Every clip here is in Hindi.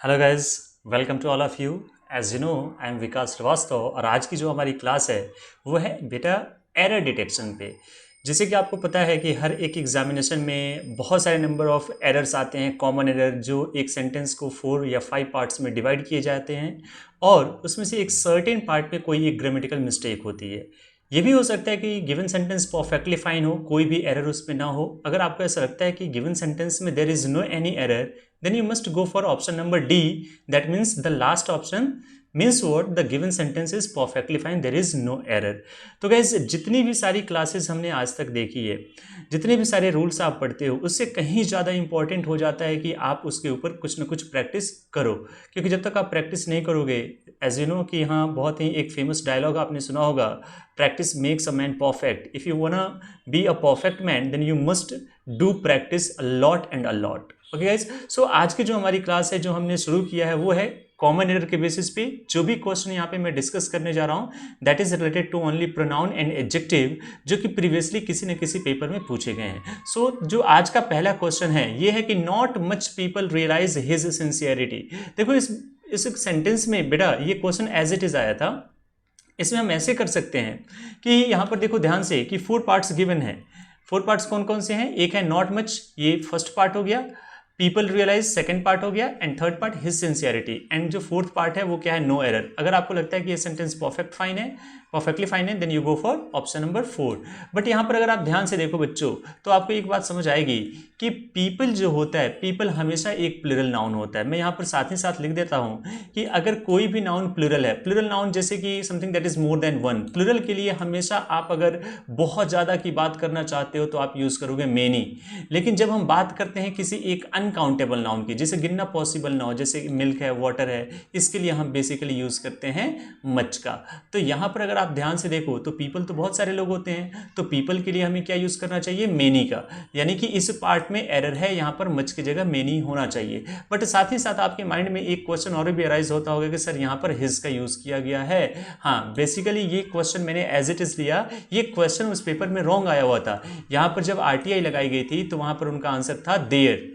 Hello guys, welcome to all of you. As you know, I am Vikas Shrivastava और आज की जो हमारी क्लास है वो है बेटा एरर डिटेक्शन पे। जैसे कि आपको पता है कि हर एक एग्जामिनेशन में बहुत सारे नंबर ऑफ एरर्स आते हैं, कॉमन एरर, जो एक सेंटेंस को 4 या 5 पार्ट्स में डिवाइड किए जाते हैं और उसमें से एक सर्टेन पार्ट में कोई एक ग्रामेटिकल मिस्टेक होती है। ये भी हो सकता है कि गिवन सेंटेंस परफेक्टली फाइन हो, कोई भी एरर उसमें ना हो। अगर आपको ऐसा लगता है कि गिवन सेंटेंस में there is no any error, then you must go for option number D. That means the last option means what? The given sentence is perfectly fine, there is no error. तो guys, जितनी भी सारी क्लासेस हमने आज तक देखी है, जितने भी सारे रूल्स आप पढ़ते हो, उससे कहीं ज़्यादा इंपॉर्टेंट हो जाता है कि आप उसके ऊपर कुछ ना कुछ प्रैक्टिस करो। क्योंकि जब तक आप प्रैक्टिस नहीं करोगे, एज यू नो कि हाँ, बहुत ही एक फेमस डायलॉग आपने सुना होगा, practice makes a man perfect. If you wanna be a perfect man then you must do practice a lot and a lot. Okay guys, so आज की जो हमारी क्लास है, जो हमने शुरू किया है, वो है कॉमन एरर के बेसिस पे जो भी क्वेश्चन यहाँ पे मैं डिस्कस करने जा रहा हूँ that is related to only pronoun and adjective, जो कि प्रीवियसली किसी न किसी पेपर में पूछे गए हैं। सो जो आज का पहला क्वेश्चन है ये है कि not much people realise his sincerity. देखो इस सेंटेंस में बेटा ये क्वेश्चन एज इट इज आया था। इसमें हम ऐसे कर सकते हैं कि यहाँ पर देखो ध्यान से कि 4 पार्ट्स गिवन है। 4 पार्ट्स कौन कौन से हैं? एक है नॉट मच, ये फर्स्ट पार्ट हो गया। पीपल रियलाइज सेकंड पार्ट हो गया and third part his sincerity. And जो फोर्थ पार्ट है वो क्या है? No error. अगर आपको लगता है कि ये सेंटेंस परफेक्टली फाइन है then you go for option number 4। But यहाँ पर अगर आप ध्यान से देखो बच्चों तो आपको एक बात समझ आएगी कि पीपल जो होता है, पीपल हमेशा एक प्लूरल नाउन होता है। मैं यहाँ पर साथ ही साथ लिख देता हूँ कि अगर कोई भी नाउन प्लूरल है, प्लूरल नाउन जैसे कि something that is more than one, plural के लिए हमेशा आप अगर बहुत ज़्यादा की बात करना चाहते हो तो आप यूज़ करोगे मेनी। लेकिन जब हम बात करते हैं किसी एक अनकाउंटेबल नाउन की, जिसे गिनना पॉसिबल ना हो, जैसे मिल्क है, वाटर है, इसके लिए हम बेसिकली यूज़ करते हैं मच का। तो यहाँ पर अगर आप ध्यान से देखो तो पीपल तो बहुत सारे लोग होते हैं, तो पीपल के लिए हमें क्या यूज़ करना चाहिए? मेनी का। यानी कि इस पार्ट में एरर है, यहाँ पर मच की जगह मेनी होना चाहिए। बट साथ ही साथ आपके माइंड में एक क्वेश्चन और भी अराइज होता होगा कि सर यहाँ पर हिज का यूज़ किया गया है। हाँ, बेसिकली ये क्वेश्चन मैंने एज इट इज़ लिया, ये क्वेश्चन उस पेपर में रॉन्ग आया हुआ था। यहाँ पर जब आरटीआई लगाई गई थी तो वहाँ पर उनका आंसर था देयर,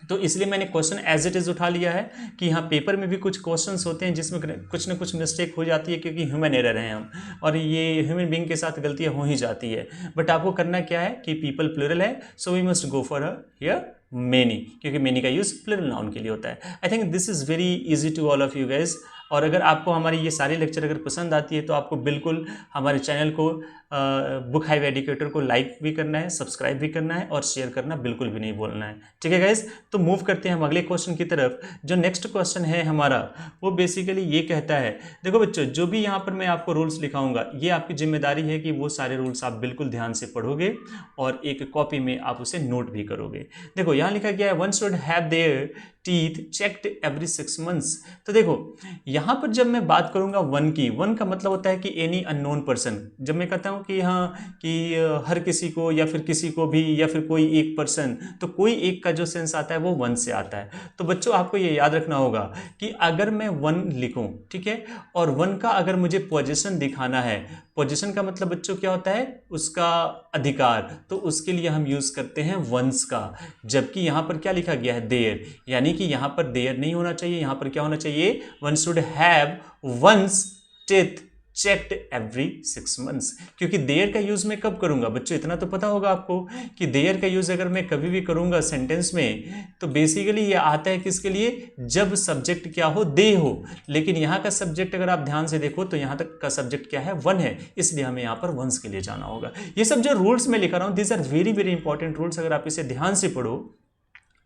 तो इसलिए मैंने क्वेश्चन एज इट इज उठा लिया है कि यहाँ पेपर में भी कुछ क्वेश्चंस होते हैं जिसमें कुछ ना कुछ मिस्टेक हो जाती है, क्योंकि ह्यूमन एरर हैं हम, और ये ह्यूमन बीइंग के साथ गलतियाँ हो ही जाती है। बट आपको करना क्या है कि पीपल प्लूरल है, so we must go for here many, क्योंकि मेनी का यूज प्लूरल नाउन के लिए होता है। I think this is very easy to all of you guys. और अगर आपको हमारी ये सारे लेक्चर अगर पसंद आती है तो आपको बिल्कुल हमारे चैनल को बुक हाईवे एजुकेटर को लाइक भी करना है, सब्सक्राइब भी करना है और शेयर करना बिल्कुल भी नहीं भूलना है। ठीक है गाइज, तो मूव करते हैं हम अगले क्वेश्चन की तरफ। जो नेक्स्ट क्वेश्चन है हमारा वो बेसिकली ये कहता है, देखो बच्चों जो भी यहाँ पर मैं आपको रूल्स लिखाऊंगा ये आपकी जिम्मेदारी है कि वो सारे रूल्स आप बिल्कुल ध्यान से पढ़ोगे और एक कॉपी में आप उसे नोट भी करोगे। देखो यहाँ लिखा गया है one should have their teeth checked every 6 months। तो देखो यहाँ पर जब मैं बात करूंगा वन की, वन का मतलब होता है कि एनी अननोन पर्सन। जब मैं कहता हूँ कि हाँ कि हर किसी को या फिर किसी को भी या फिर कोई एक पर्सन, तो कोई एक का जो सेंस आता है वो वन से आता है। तो बच्चों आपको ये याद रखना होगा कि अगर मैं वन लिखूं, ठीक है, और वन का अगर मुझे पोजीशन दिखाना है, पोजीशन का मतलब बच्चों क्या होता है? उसका अधिकार, तो उसके लिए हम यूज करते हैं वंस का। जबकि यहाँ पर क्या लिखा गया है? देयर, यानी कि यहाँ पर देयर नहीं होना चाहिए, यहाँ पर क्या होना चाहिए? One should have one's teeth checked every 6 months। क्योंकि देयर का यूज मैं कब करूंगा बच्चों? इतना तो पता होगा आपको कि देयर का यूज अगर मैं कभी भी करूंगा सेंटेंस में तो बेसिकली ये आता है किसके लिए? जब सब्जेक्ट क्या हो? दे हो। लेकिन यहाँ का सब्जेक्ट अगर आप ध्यान से देखो तो यहाँ तक का सब्जेक्ट क्या है? वन है, इसलिए हमें यहाँ पर वंस के लिए जाना होगा। ये सब जो रूल्स मैं लिखा रहा हूँ this are very very important rules. अगर आप इसे ध्यान से पढ़ो,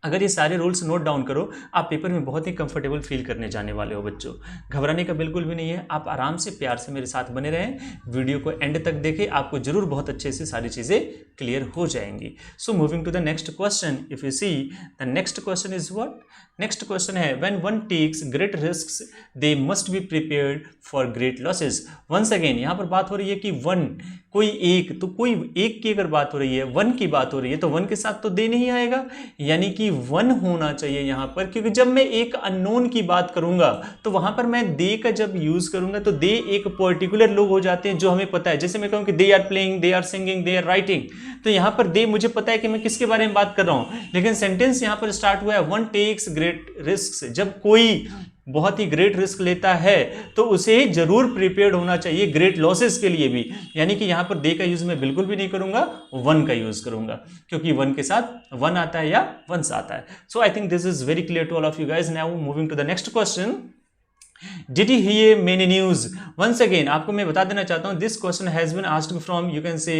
अगर ये सारे रूल्स नोट डाउन करो, आप पेपर में बहुत ही कंफर्टेबल फील करने जाने वाले हो बच्चों। घबराने का बिल्कुल भी नहीं है, आप आराम से प्यार से मेरे साथ बने रहें, वीडियो को एंड तक देखें, आपको जरूर बहुत अच्छे से सारी चीज़ें क्लियर हो जाएंगी। So moving to the next question, if you see the next question is what? Next question है when one takes great risks they must be prepared for great losses. Once again यहाँ पर बात हो रही है कि वन कोई एक, तो कोई एक की अगर बात हो रही है, वन की बात हो रही है, तो वन के साथ तो दे नहीं आएगा, यानी कि वन होना चाहिए यहां पर, क्योंकि जब मैं एक अननोन की बात करूंगा तो वहां पर मैं दे का जब यूज करूंगा तो दे एक पर्टिकुलर लोग हो जाते हैं जो हमें पता है। जैसे मैं कहूं कि they are playing, they are singing, they are writing, तो यहां पर दे मुझे पता है कि मैं किसके बारे में बात कर रहा हूं, लेकिन सेंटेंस यहां पर स्टार्ट हुआ है वन टेक्स ग्रेट रिस्क। जब कोई बहुत ही ग्रेट रिस्क लेता है तो उसे जरूर प्रिपेयर्ड होना चाहिए ग्रेट लॉसेस के लिए भी, यानी कि यहां पर दे का यूज मैं बिल्कुल भी नहीं करूंगा, वन का यूज करूंगा, क्योंकि वन के साथ वन आता है या वंस आता है। So I think this is very clear to all of you guys. Now moving to the next question, Did he hear many news? Once again, आपको मैं बता देना चाहता हूँ, this question has been asked from you can say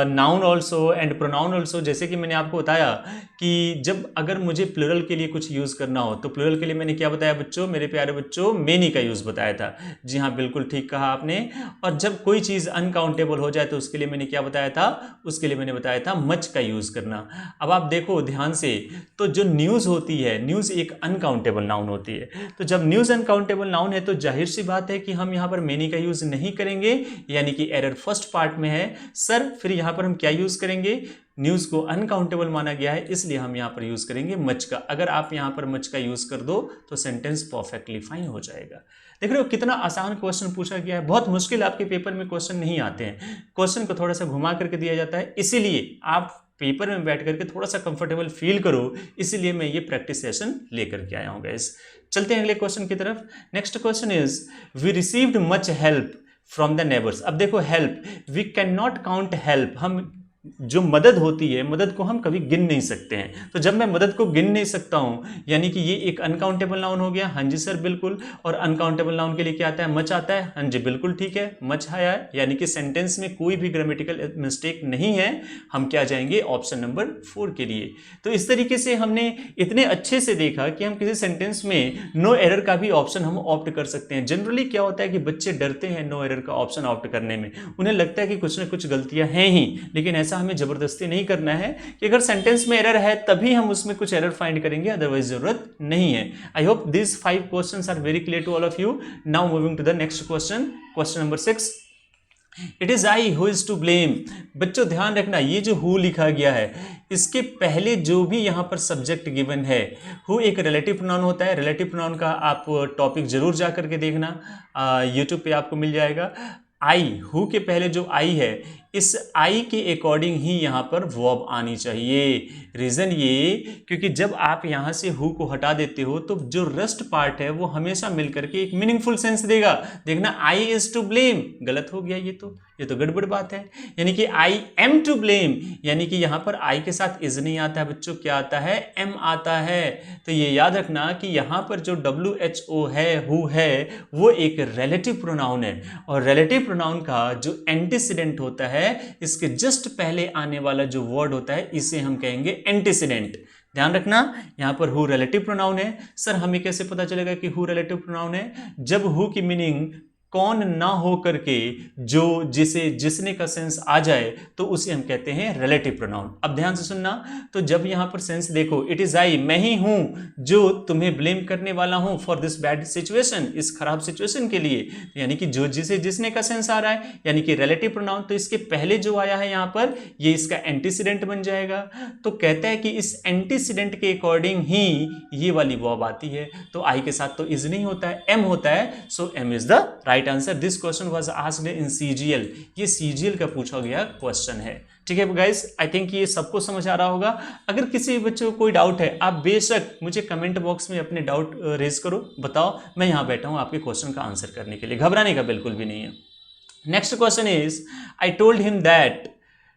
noun also and pronoun also। जैसे कि मैंने आपको बताया कि जब अगर मुझे प्लूरल के लिए कुछ यूज करना हो तो प्लूरल के लिए मैंने क्या बताया बच्चों, मेरे प्यारे बच्चों, मेनी का यूज बताया था। जी हाँ, बिल्कुल ठीक कहा आपने। और जब कोई चीज अनकाउंटेबल हो जाए तो उसके लिए मैंने क्या बताया था, उसके लिए मैंने बताया था मच का यूज करना। अब आप देखो ध्यान से, तो जो न्यूज होती है, न्यूज एक अनकाउंटेबल नाउन होती है, तो जब न्यूज अनकाउंटेबल नाउन है तो जाहिर सी बात है कि हम यहां पर मेनी का यूज नहीं करेंगे, यानी कि एरर फर्स्ट पार्ट में है। सर फिर यहां पर हम क्या यूज करेंगे, न्यूज को अनकाउंटेबल माना गया है इसलिए हम यहां पर यूज करेंगे मच का। अगर आप यहां पर मच का यूज कर दो तो सेंटेंस परफेक्टली फाइन हो जाएगा। देख रहे हो कितना आसान क्वेश्चन पूछा गया है, बहुत मुश्किल आपके पेपर में क्वेश्चन नहीं आते हैं, क्वेश्चन को थोड़ा सा घुमा करके दिया जाता है, इसीलिए आप पेपर में बैठ करके थोड़ा सा कंफर्टेबल फील करो, इसीलिए मैं ये प्रैक्टिस सेशन लेकर के आया हूं गाइस। चलते हैं अगले क्वेश्चन की तरफ। Next question is we received much help from the neighbours. अब देखो help, we can not count help, हम जो मदद होती है, मदद को हम कभी गिन नहीं सकते हैं, तो जब मैं मदद को गिन नहीं सकता हूं यानी कि ये एक अनकाउंटेबल नाउन हो गया। हाँ जी सर बिल्कुल, और अनकाउंटेबल नाउन के लिए क्या आता है, मच आता है। हाँ जी बिल्कुल ठीक है, मच आया है, यानी कि सेंटेंस में कोई भी ग्रामेटिकल मिस्टेक नहीं है। हम क्या जाएंगे, ऑप्शन नंबर 4 के लिए। तो इस तरीके से हमने इतने अच्छे से देखा कि हम किसी सेंटेंस में नो एरर का भी ऑप्शन हम ऑप्ट कर सकते हैं। जनरली क्या होता है कि बच्चे डरते हैं नो एरर का ऑप्शन ऑप्ट करने में, उन्हें लगता है कि कुछ ना कुछ गलतियां हैं ही, लेकिन ऐसा हमें जबरदस्ती नहीं करना है कि अगर सेंटेंस में एरर है तभी हम उसमें कुछ एरर फाइंड करेंगे, अदरवाइज जरूरत नहीं है। I hope this 5 questions are very clear to all of you. Now moving to the next question, question number 6, it is I who is to blame. बच्चों ध्यान रखना, ये जो हु लिखा गया है इसके पहले जो भी यहां पर सब्जेक्ट गिवन है, हु एक रिलेटिव प्रोनाउन होता है। रिलेटिव प्रोनाउन का आप टॉपिक जरूर जा करके देखना, यूट्यूब पे आपको मिल जाएगा। आई, हु के पहले जो आई है, इस आई के अकॉर्डिंग ही यहां पर वर्ब आनी चाहिए। रीजन ये, क्योंकि जब आप यहां से हु को हटा देते हो तो जो रस्ट पार्ट है वो हमेशा मिलकर के एक मीनिंगफुल सेंस देगा। देखना, आई इज टू ब्लेम, गलत हो गया, ये तो गड़बड़ बात है। यानी कि आई एम टू ब्लेम, यानी कि यहां पर आई के साथ इज नहीं आता है बच्चों, क्या आता है, एम आता है। तो ये याद रखना कि यहां पर जो WHO है, हु है, वो एक रिलेटिव प्रोनाउन है, और रिलेटिव प्रोनाउन का जो एंटीसीडेंट होता है, इसके जस्ट पहले आने वाला जो वर्ड होता है इसे हम कहेंगे एंटीसीडेंट। ध्यान रखना, यहां पर हु रिलेटिव प्रोनाउन है। सर हमें कैसे पता चलेगा कि हु रिलेटिव प्रोनाउन है, जब हु की मीनिंग कौन ना हो करके जो जिसे जिसने का सेंस आ जाए तो उसे हम कहते हैं रिलेटिव प्रोनाउन। अब ध्यान से सुनना, तो जब यहां पर सेंस देखो, इट इज आई, मैं ही हूं जो तुम्हें ब्लेम करने वाला हूं फॉर दिस बैड सिचुएशन, इस खराब सिचुएशन के लिए, यानी कि जो जिसे जिसने का सेंस आ रहा है, यानी कि रिलेटिव प्रोनाउन, तो इसके पहले जो आया है यहां पर ये इसका एंटीसीडेंट बन जाएगा। तो कहता है कि इस एंटीसीडेंट के अकॉर्डिंग ही ये वाली वर्ब आती है। तो आई के साथ तो इज नहीं होता है, एम होता है, so M is the right answer. This question was asked in CGL, ये CGL का पूछा गया क्वेश्चन है। ठीक है गाइस, आई थिंक ये सबको समझ आ रहा होगा। अगर किसी बच्चे को कोई डाउट है, आप बेशक मुझे कमेंट बॉक्स में अपने डाउट रेज करो, बताओ, मैं यहां बैठा हूं आपके क्वेश्चन का आंसर करने के लिए, घबराने का बिल्कुल भी नहीं है। Next question is, I told him that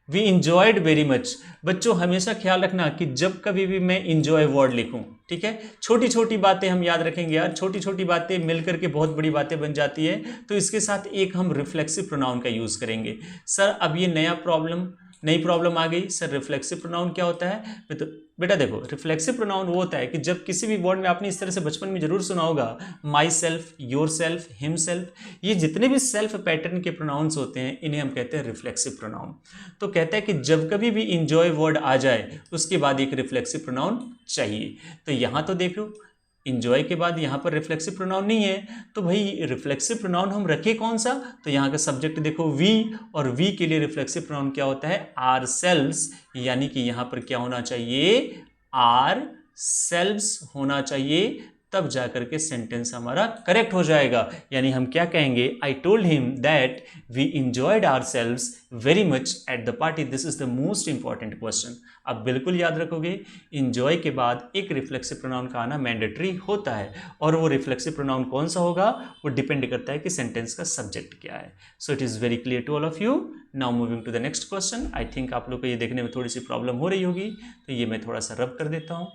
we enjoyed very much. बच्चों हमेशा ख्याल रखना कि जब कभी भी मैं इंजॉय वर्ड लिखूं, ठीक है, छोटी छोटी बातें हम याद रखेंगे यार, छोटी छोटी बातें मिलकर के बहुत बड़ी बातें बन जाती है। तो इसके साथ एक हम रिफ्लेक्सिव प्रोनाउन का यूज करेंगे। सर अब ये नई प्रॉब्लम आ गई, सर रिफ्लेक्सिव प्रोनाउन क्या होता है? तो बेटा देखो, रिफ्लेक्सिव प्रोनाउन वो होता है कि जब किसी भी वर्ड में, आपने इस तरह से बचपन में जरूर सुना होगा, my self, your self, him self, ये जितने भी सेल्फ पैटर्न के प्रोनाउंस होते हैं इन्हें हम कहते हैं रिफ्लेक्सिव प्रोनाउन। तो कहता है कि जब कभी भी इंजॉय वर्ड आ जाए उसके बाद एक रिफ्लेक्सिव प्रोनाउन चाहिए। तो यहां तो देखो, इंजॉय के बाद यहाँ पर रिफ्लेक्सिव प्रोनाउन नहीं है, तो भाई रिफ्लेक्सिव प्रोनाउन हम रखे कौन सा, तो यहाँ का सब्जेक्ट देखो वी, और वी के लिए रिफ्लेक्सिव प्रोनाउन क्या होता है, आर सेल्व्स, यानी कि यहाँ पर क्या होना चाहिए, आर सेल्व्स होना चाहिए, तब जाकर के सेंटेंस हमारा करेक्ट हो जाएगा। यानी हम क्या कहेंगे, I told him that we enjoyed ourselves very much at the party. This is the most important question. अब बिल्कुल याद रखोगे, इंजॉय के बाद एक रिफ्लेक्सिव प्रोनाउन का आना मैंडेटरी होता है, और वो रिफ्लेक्सिव प्रोनाउन कौन सा होगा, वो डिपेंड करता है कि सेंटेंस का सब्जेक्ट क्या है। So it is very clear to all of you. Now moving to the next question. I think आप लोग को ये देखने में थोड़ी सी प्रॉब्लम हो रही होगी, तो ये मैं थोड़ा सा रब कर देता हूँ।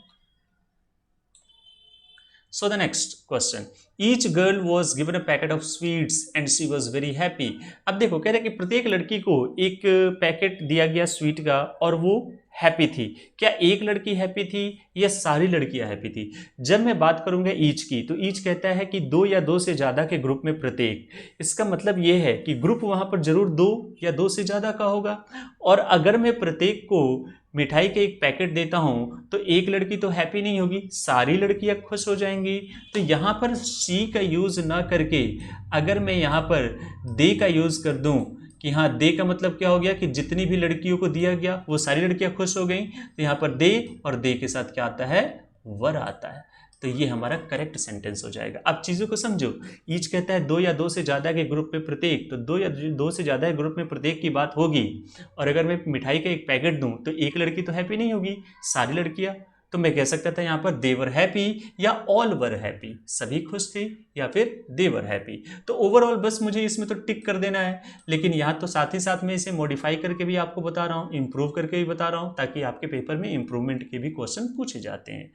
So the next question, each girl was given a packet of sweets and she was very happy. अब देखो कह रहे कि प्रत्येक लड़की को एक पैकेट दिया गया स्वीट का और वो हैप्पी थी। क्या एक लड़की हैप्पी थी या सारी लड़कियां हैप्पी थी? जब मैं बात करूंगा ईच की, तो ईच कहता है कि दो या दो से ज़्यादा के ग्रुप में प्रत्येक। इसका मतलब ये है कि ग्रुप वहाँ पर जरूर दो या दो से ज़्यादा का होगा, और अगर मैं प्रत्येक को मिठाई के एक पैकेट देता हूं तो एक लड़की तो हैप्पी नहीं होगी, सारी लड़कियां खुश हो जाएंगी। तो यहां पर सी का यूज ना करके अगर मैं यहां पर दे का यूज कर दूं कि हाँ दे का मतलब क्या हो गया कि जितनी भी लड़कियों को दिया गया वो सारी लड़कियां खुश हो गई, तो यहां पर दे और दे के साथ क्या आता है, वर आता है। तो ये हमारा करेक्ट सेंटेंस हो जाएगा। अब चीज़ों को समझो, ईच कहता है दो या दो से ज़्यादा के ग्रुप में प्रत्येक, तो दो या दो से ज़्यादा के ग्रुप में प्रत्येक की बात होगी, और अगर मैं मिठाई का एक पैकेट दूं तो एक लड़की तो हैप्पी नहीं होगी, सारी लड़कियां। तो मैं कह सकता था यहाँ पर दे वर हैप्पी या ऑल वर हैप्पी, सभी खुश थे, या फिर दे वर हैप्पी। तो ओवरऑल बस मुझे इसमें तो टिक कर देना है, लेकिन यहाँ तो साथ ही साथ मैं इसे मॉडिफाई करके भी आपको बता रहा हूँ, इंप्रूव करके भी बता रहा हूँ, ताकि आपके पेपर में इंप्रूवमेंट के भी क्वेश्चन पूछे जाते हैं।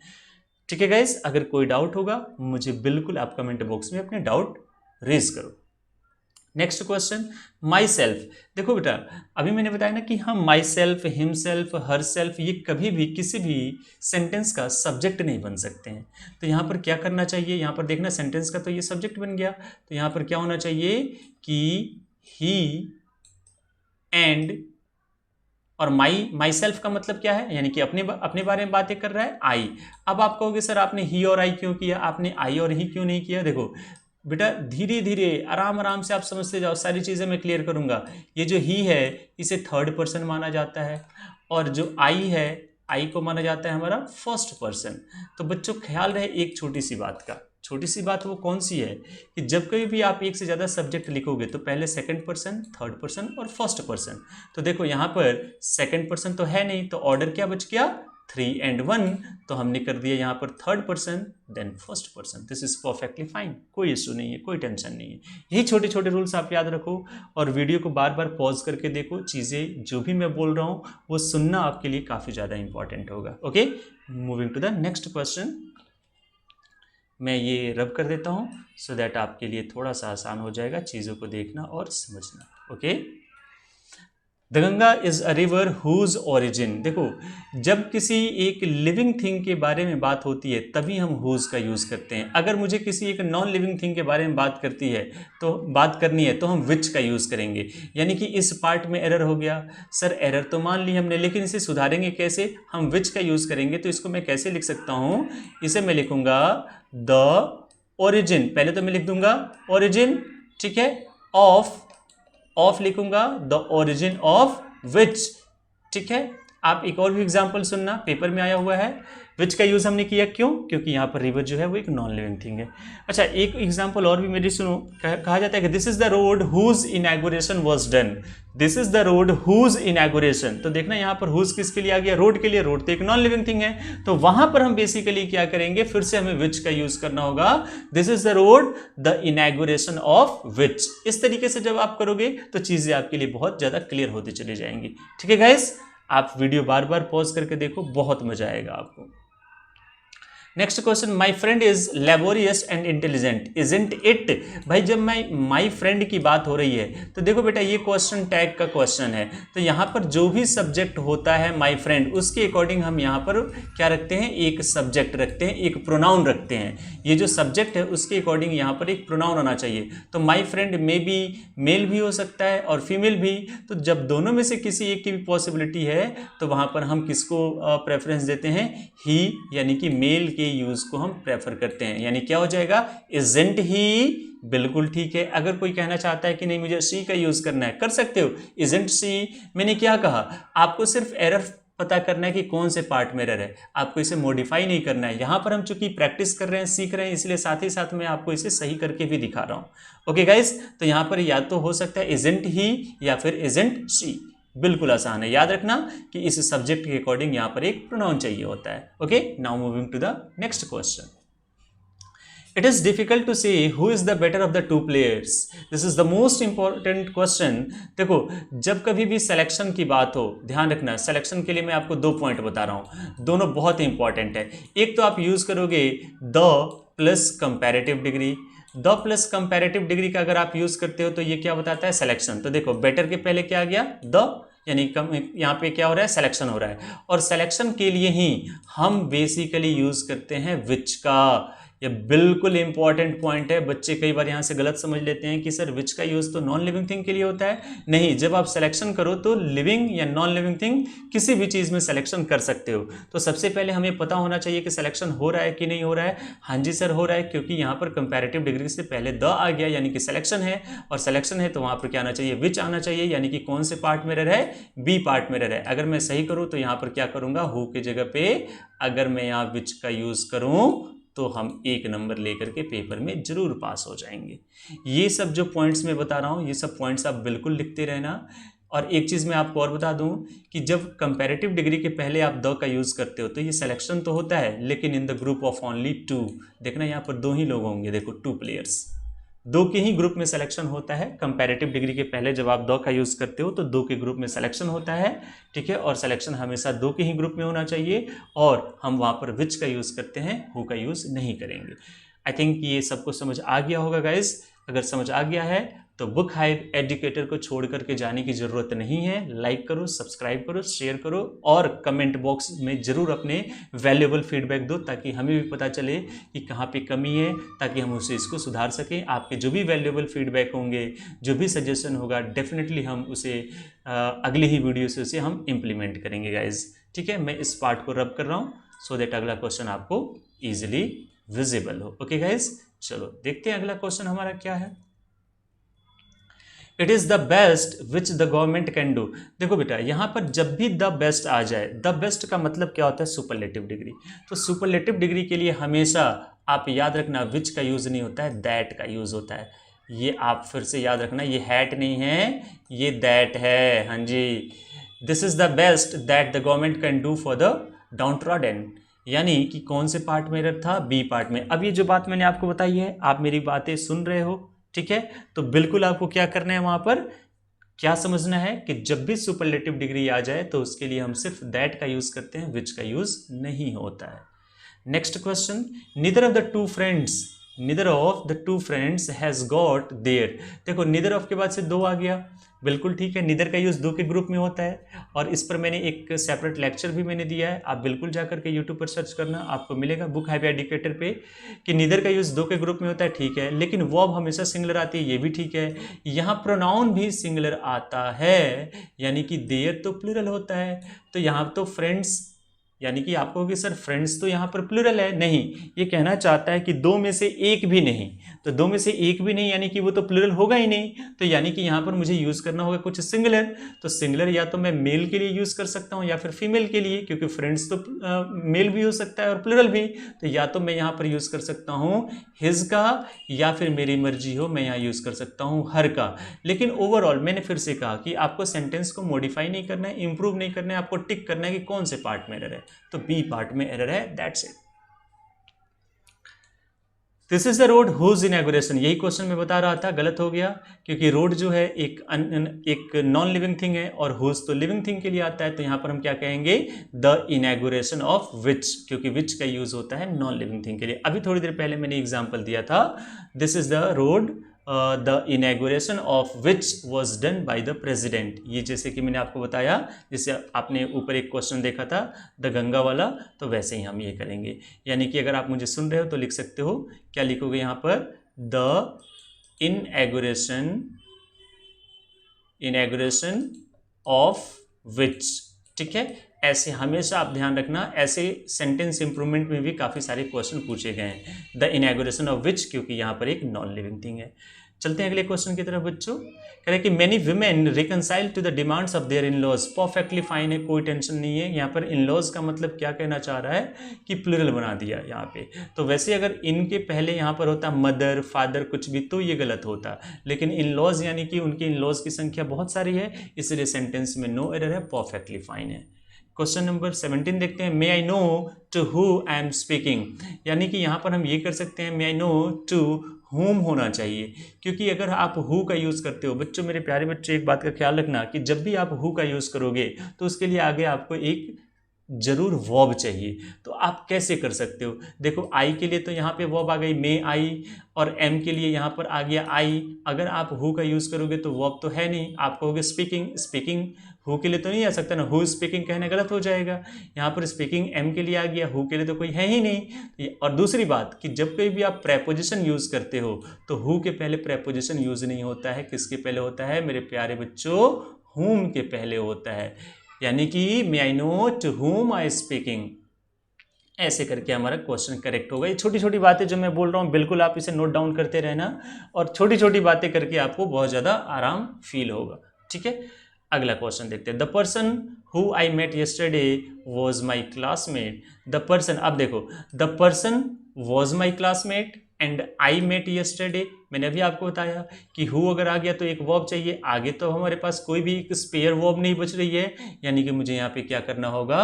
ठीक है गाइस, अगर कोई डाउट होगा मुझे बिल्कुल आप कमेंट बॉक्स में अपने डाउट रेज करो। Next question, my self. देखो बेटा, अभी मैंने बताया ना कि हम my self, him self, her self, ये कभी भी किसी भी सेंटेंस का सब्जेक्ट नहीं बन सकते हैं। तो यहाँ पर क्या करना चाहिए, यहाँ पर देखना सेंटेंस का तो ये सब्जेक्ट बन गया, तो यहाँ पर क्या होना चाहिए कि ही एंड, और माई सेल्फ का मतलब क्या है, यानी कि अपने बारे में बातें कर रहा है, आई। अब आप कहोगे सर आपने ही और आई क्यों किया, आपने आई और ही क्यों नहीं किया? देखो बेटा, धीरे धीरे आराम आराम से आप समझते जाओ, सारी चीज़ें मैं क्लियर करूंगा। ये जो ही है इसे थर्ड पर्सन माना जाता है, और जो आई है, आई को माना जाता है हमारा फर्स्ट पर्सन। तो बच्चों ख्याल रहे एक छोटी सी बात का, छोटी सी बात वो कौन सी है कि जब कभी भी आप एक से ज़्यादा सब्जेक्ट लिखोगे तो पहले सेकंड पर्सन, थर्ड पर्सन और फर्स्ट पर्सन। तो देखो यहाँ पर सेकंड पर्सन तो है नहीं, तो ऑर्डर क्या बच गया, 3 and 1, तो हमने कर दिया यहाँ पर third person then first person. This is perfectly fine, कोई इशू नहीं है, कोई टेंशन नहीं है। यही छोटे छोटे रूल्स आप याद रखो, और वीडियो को बार बार पॉज करके देखो, चीज़ें जो भी मैं बोल रहा हूँ वो सुनना आपके लिए काफ़ी ज़्यादा इंपॉर्टेंट होगा। Okay, moving to the next question. मैं ये रब कर देता हूँ सो दैट आपके लिए थोड़ा सा आसान हो जाएगा चीज़ों को देखना और समझना। Okay, the Ganga is a river whose origin. देखो, जब किसी एक लिविंग थिंग के बारे में बात होती है तभी हम हुज का यूज़ करते हैं। अगर मुझे किसी एक नॉन लिविंग थिंग के बारे में बात करनी है तो हम विच का यूज़ करेंगे। यानी कि इस पार्ट में एरर हो गया, सर एरर तो मान ली हमने, लेकिन इसे सुधारेंगे कैसे, हम विच का यूज़ करेंगे। तो इसको मैं कैसे लिख सकता हूँ, इसे मैं लिखूंगा द ओरिजिन, पहले तो मैं लिख दूंगा ओरिजिन, ठीक है, ऑफ लिखूंगा द ओरिजिन ऑफ विच। ठीक है, आप एक और भी एग्जांपल सुनना, पेपर में आया हुआ है। विच का यूज हमने किया क्यों, क्योंकि यहाँ पर रिवर जो है वो एक नॉन लिविंग थिंग है। अच्छा, एक एग्जांपल और भी मेरी सुनो, कहा जाता है कि this is the road whose inauguration was done. This is the road whose inauguration, तो देखना यहाँ पर हुज किसके लिए आ गया, रोड के लिए। रोड तो एक नॉन लिविंग थिंग है, तो वहां पर हम बेसिकली क्या करेंगे, फिर से हमें विच का यूज करना होगा। This is the road the inauguration of which. इस तरीके से जब आप करोगे तो चीजें आपके लिए बहुत ज्यादा क्लियर होती चली जाएंगी। ठीक है गाइस, आप वीडियो बार बार पॉज करके देखो, बहुत मजा आएगा आपको। Next question, my friend is laborious and intelligent isn't it. भाई जब माई फ्रेंड की बात हो रही है तो देखो बेटा, ये क्वेश्चन टैग का क्वेश्चन है, तो यहाँ पर जो भी सब्जेक्ट होता है माई फ्रेंड, उसके अकॉर्डिंग हम यहाँ पर क्या रखते हैं, एक सब्जेक्ट रखते हैं, एक प्रोनाउन रखते हैं। ये जो सब्जेक्ट है उसके अकॉर्डिंग यहाँ पर एक प्रोनाउन आना चाहिए। तो माई फ्रेंड में भी मेल भी हो सकता है और फीमेल भी, तो जब दोनों में से किसी एक की भी पॉसिबिलिटी है तो वहाँ पर हम किसको प्रेफरेंस देते हैं, ही, यानी कि मेल के के यूज को हम प्रेफर करते हैं, यानी क्या हो जाएगा, इजंट ही, बिल्कुल ठीक है। अगर कोई कहना चाहता है कि नहीं मुझे सी का यूज करना है, कर सकते हो, इजंट सी। मैंने क्या कहा, आपको सिर्फ एरर पता करना है कि कौन से पार्ट में एरर है, आपको इसे मॉडिफाई नहीं करना है। यहां पर हम चूंकि प्रैक्टिस कर रहे हैं, सीख रहे हैं, इसलिए साथ ही साथ मैं आपको इसे सही करके भी दिखा रहा हूं। ओके गाइस, तो यहां पर या तो हो सकता है इजंट ही या फिर इजंट सी, बिल्कुल आसान है। याद रखना कि इस सब्जेक्ट के अकॉर्डिंग यहां पर एक प्रोनाउन चाहिए होता है। Okay, now moving to the next question. It is difficult to say who is the better of the two players. This is the most important question. देखो, जब कभी भी सिलेक्शन की बात हो, ध्यान रखना, सिलेक्शन के लिए मैं आपको 2 पॉइंट बता रहा हूं, दोनों बहुत ही इंपॉर्टेंट है। एक तो आप यूज करोगे the plus comparative degree. The plus comparative degree का अगर आप यूज करते हो तो ये क्या बताता है, सिलेक्शन। तो देखो, बेटर के पहले क्या आ गया, द, यानी यहाँ पे क्या हो रहा है, सिलेक्शन हो रहा है। और सिलेक्शन के लिए ही हम बेसिकली यूज करते हैं विच का। ये बिल्कुल इंपॉर्टेंट पॉइंट है। बच्चे कई बार यहां से गलत समझ लेते हैं कि सर विच का यूज तो नॉन लिविंग थिंग के लिए होता है। नहीं, जब आप सिलेक्शन करो तो लिविंग या नॉन लिविंग थिंग किसी भी चीज में सिलेक्शन कर सकते हो। तो सबसे पहले हमें पता होना चाहिए कि सिलेक्शन हो रहा है कि नहीं हो रहा है। हाँ जी सर हो रहा है, क्योंकि यहाँ पर कंपैरेटिव डिग्री से पहले द आ गया, यानी कि सिलेक्शन है, और सिलेक्शन है तो वहां पर क्या आना चाहिए, विच आना चाहिए, यानी कि कौन से पार्ट में एरर है, बी पार्ट में एरर है। अगर मैं सही करूं तो यहाँ पर क्या करूंगा, हु की जगह पे अगर मैं यहाँ विच का यूज करूं तो हम 1 नंबर लेकर के पेपर में जरूर पास हो जाएंगे। ये सब जो पॉइंट्स मैं बता रहा हूँ, ये सब पॉइंट्स आप बिल्कुल लिखते रहना। और एक चीज़ मैं आपको और बता दूं कि जब कंपैरेटिव डिग्री के पहले आप द का यूज़ करते हो तो ये सिलेक्शन तो होता है, लेकिन in the group of only 2। देखना यहाँ पर 2 ही लोग होंगे, देखो 2 प्लेयर्स, 2 के ही ग्रुप में सिलेक्शन होता है। कंपैरेटिव डिग्री के पहले जब आप द का यूज़ करते हो तो 2 के ग्रुप में सिलेक्शन होता है, ठीक है। और सिलेक्शन हमेशा 2 के ही ग्रुप में होना चाहिए, और हम वहाँ पर विच का यूज़ करते हैं, हु का यूज़ नहीं करेंगे। आई थिंक ये सबको समझ आ गया होगा गाइज। अगर समझ आ गया है तो बुक हाइव एजुकेटर को छोड़ करके जाने की ज़रूरत नहीं है। लाइक करो, सब्सक्राइब करो, शेयर करो, और कमेंट बॉक्स में ज़रूर अपने वैल्यूएबल फीडबैक दो, ताकि हमें भी पता चले कि कहाँ पे कमी है, ताकि हम उसे इसको सुधार सकें। आपके जो भी वैल्यूएबल फीडबैक होंगे, जो भी सजेशन होगा, डेफिनेटली हम उसे अगली ही वीडियो से उसे हम इम्प्लीमेंट करेंगे गाइज, ठीक है। मैं इस पार्ट को रब कर रहा हूँ सो दैट अगला क्वेश्चन आपको ईजिली विजिबल हो। ओके गाइज, चलो देखते हैं अगला क्वेश्चन हमारा क्या है। It is the best which the government can do. देखो बेटा, यहां पर जब भी द बेस्ट आ जाए, द बेस्ट का मतलब क्या होता है, सुपरलेटिव डिग्री। तो सुपरलेटिव डिग्री के लिए हमेशा आप याद रखना विच का यूज नहीं होता है, दैट का यूज होता है। ये आप फिर से याद रखना, ये हैट नहीं है, ये दैट है। हाँ जी, this is the best that the government can do for the downtrodden, यानी कि कौन से पार्ट में एरर था, बी पार्ट में। अब ये जो बात मैंने आपको बताई है, आप मेरी बातें सुन रहे हो, ठीक है। तो बिल्कुल आपको क्या करना है, वहां पर क्या समझना है कि जब भी सुपरलेटिव डिग्री आ जाए तो उसके लिए हम सिर्फ दैट का यूज करते हैं, विच का यूज नहीं होता है। Next question, neither of the two friends, neither of the two friends has got there. देखो, निदर ऑफ के बाद से 2 आ गया, बिल्कुल ठीक है। निदर का यूज 2 के ग्रुप में होता है, और इस पर मैंने एक सेपरेट लेक्चर भी मैंने दिया है, आप बिल्कुल जाकर के यूट्यूब पर सर्च करना, आपको मिलेगा बुक हाइव एजुकेटर पे, कि निदर का यूज 2 के ग्रुप में होता है, ठीक है। लेकिन वर्ब हमेशा सिंगुलर आती है, ये भी ठीक है। यहाँ प्रोनाउन भी सिंगुलर आता है, यानी कि देयर तो प्लूरल होता है। तो यहाँ तो फ्रेंड्स, यानी कि आपको होगी सर फ्रेंड्स तो यहाँ पर प्लूरल है, नहीं, ये कहना चाहता है कि 2 में से 1 भी नहीं। तो 2 में से 1 भी नहीं, यानी कि वो तो प्लूरल होगा ही नहीं। तो यानी कि यहाँ पर मुझे यूज करना होगा कुछ सिंगुलर। तो सिंगुलर या तो मैं मेल के लिए यूज कर सकता हूँ या फिर फीमेल के लिए, क्योंकि फ्रेंड्स तो मेल भी हो सकता है और प्लूरल भी। तो या तो मैं यहाँ पर यूज कर सकता हूँ हिज का, या फिर मेरी मर्जी हो मैं यहाँ यूज कर सकता हूँ हर का। लेकिन ओवरऑल मैंने फिर से कहा कि आपको सेंटेंस को मॉडिफाई नहीं करना है, इंप्रूव नहीं करना है, आपको टिक करना है कि कौन से पार्ट में एरर है। तो बी पार्ट में एरर है, that's it. This is the road whose inauguration, यही क्वेश्चन मैं बता रहा था, गलत हो गया, क्योंकि रोड जो है एक नॉन लिविंग थिंग है और हुज तो लिविंग थिंग के लिए आता है। तो यहां पर हम क्या कहेंगे, द इनॉग्रेशन ऑफ विच, क्योंकि विच का यूज होता है नॉन लिविंग थिंग के लिए। अभी थोड़ी देर पहले मैंने एग्जांपल दिया था, this is the road the inauguration of which was done by the president. ये जैसे कि मैंने आपको बताया, जैसे आपने ऊपर एक क्वेश्चन देखा था द गंगा वाला, तो वैसे ही हम ये करेंगे। यानी कि अगर आप मुझे सुन रहे हो तो लिख सकते हो, क्या लिखोगे यहाँ पर, द इनॉग्रेशन ऑफ विच, ठीक है। ऐसे हमेशा आप ध्यान रखना, ऐसे सेंटेंस इंप्रूवमेंट में भी काफ़ी सारे क्वेश्चन पूछे गए हैं, द इनॉग्रेशन ऑफ विच, क्योंकि यहाँ पर एक नॉन लिविंग थिंग है। चलते हैं अगले क्वेश्चन की तरफ बच्चों। कह रहे कि many women reconcile to the demands of their in laws, perfectly fine है, कोई टेंशन नहीं है। यहाँ पर इन लॉज का मतलब क्या कहना चाह रहा है कि प्लूरल बना दिया यहाँ पे। तो वैसे अगर इनके पहले यहाँ पर होता मदर फादर कुछ भी तो ये गलत होता, लेकिन इन लॉज यानी कि उनके इन लॉज की संख्या बहुत सारी है, इसलिए सेंटेंस में नो एरर है, परफेक्टली फाइन है। क्वेश्चन नंबर 17 देखते हैं। May I know to who I am speaking, यानी कि यहाँ पर हम ये कर सकते हैं may I know to whom होना चाहिए, क्योंकि अगर आप who का यूज़ करते हो बच्चों, मेरे प्यारे बच्चों एक बात का ख्याल रखना कि जब भी आप who का यूज़ करोगे तो उसके लिए आगे आपको एक जरूर वर्ब चाहिए। तो आप कैसे कर सकते हो, देखो आई के लिए तो यहाँ पे वर्ब आ गई मे आई, और एम के लिए यहाँ पर आ गया आई। अगर आप हु का यूज़ करोगे तो वर्ब तो है नहीं, आप कहोगे स्पीकिंग, स्पीकिंग हु के लिए तो नहीं आ सकता ना, हु स्पीकिंग कहना गलत हो जाएगा। यहाँ पर स्पीकिंग एम के लिए आ गया, हु के लिए तो कोई है ही नहीं। और दूसरी बात कि जब कभी भी आप प्रेपोजिशन यूज़ करते हो तो हु के पहले प्रेपोजिशन यूज़ नहीं होता है, किसके पहले होता है मेरे प्यारे बच्चों, हुम के पहले होता है। यानी कि मे I know to whom I speaking, ऐसे करके हमारा क्वेश्चन करेक्ट होगा। ये छोटी छोटी बातें जो मैं बोल रहा हूँ बिल्कुल आप इसे नोट डाउन करते रहना, और छोटी छोटी बातें करके आपको बहुत ज़्यादा आराम फील होगा। ठीक है, अगला क्वेश्चन देखते हैं। The person who I met yesterday was my classmate. The person, अब देखो the person was my classmate and I met yesterday, मैंने अभी आपको बताया कि हु अगर आ गया तो एक वर्ब चाहिए, आगे तो हमारे पास कोई भी एक स्पेयर वर्ब नहीं बच रही है, यानी कि मुझे यहाँ पे क्या करना होगा,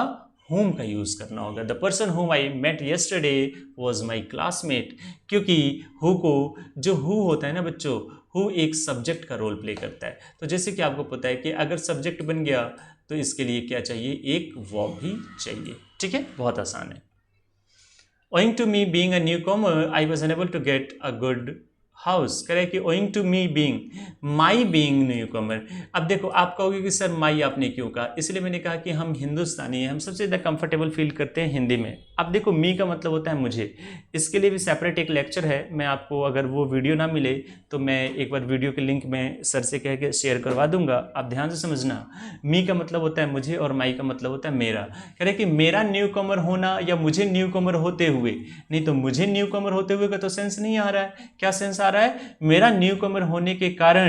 whom का यूज करना होगा। The person whom I met yesterday was my classmate, क्योंकि who को, जो who होता है ना बच्चों, who एक सब्जेक्ट का रोल प्ले करता है। तो जैसे कि आपको पता है कि अगर सब्जेक्ट बन गया तो इसके लिए क्या चाहिए, एक वर्ब भी चाहिए। ठीक है, बहुत आसान है। Owing to me being a newcomer, I was unable to get a good house. करे कि owing to me being, my being newcomer. अब देखो आप कहोगे कि सर माई आपने क्यों कहा, इसलिए मैंने कहा कि हम हिंदुस्तानी हैं, हम सबसे ज़्यादा कंफर्टेबल फील करते हैं हिंदी में। अब देखो मी का मतलब होता है मुझे, इसके लिए भी सेपरेट एक लेक्चर है, मैं आपको अगर वो वीडियो ना मिले तो मैं एक बार वीडियो के लिंक में सर से कह के शेयर करवा दूंगा, आप ध्यान से समझना। मी का मतलब होता है मुझे और माई का मतलब होता है मेरा। कह रहे कि मेरा न्यू कमर होना या मुझे न्यू कमर होते हुए, नहीं तो मुझे न्यू कमर होते हुए का तो सेंस नहीं आ रहा है। क्या सेंस आ रहा है, मेरा न्यू कमर होने के कारण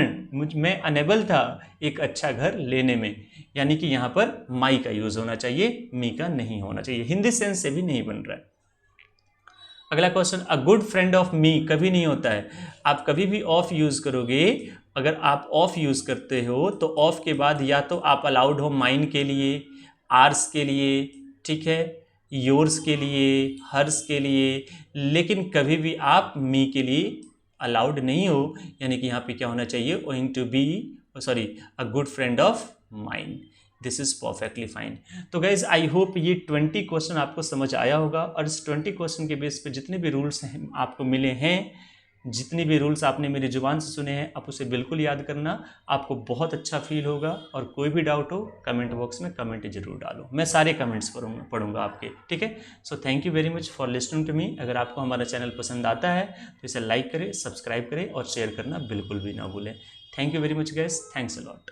मैं अनेबल था एक अच्छा घर लेने में, यानी कि यहां पर माई का यूज होना चाहिए, मी का नहीं होना चाहिए, हिंदी सेंस से भी नहीं बन रहा है। अगला question, a good friend of me कभी नहीं होता है। आप कभी भी ऑफ यूज करोगे, अगर आप ऑफ यूज करते हो तो ऑफ के बाद या तो आप अलाउड हो माइन के लिए, आर्स के लिए, ठीक है, योर्स के लिए, हर्स के लिए, लेकिन कभी भी आप मी के लिए अलाउड नहीं हो, यानी कि यहाँ पे क्या होना चाहिए, owing to be, sorry, a good friend of mine. This is perfectly fine. तो गाइज आई होप ये 20 क्वेश्चन आपको समझ आया होगा, और इस 20 क्वेश्चन के बेस पे जितने भी रूल्स हैं आपको मिले हैं, जितनी भी रूल्स आपने मेरी जुबान से सुने हैं, आप उसे बिल्कुल याद करना, आपको बहुत अच्छा फील होगा। और कोई भी डाउट हो कमेंट बॉक्स में कमेंट जरूर डालो, मैं सारे कमेंट्स पढ़ूंगा आपके। ठीक है, so thank you very much for listening to me. अगर आपको हमारा चैनल पसंद आता है तो इसे लाइक करें, सब्सक्राइब करें और शेयर करना बिल्कुल भी ना भूलें। Thank you very much guys, thanks a lot.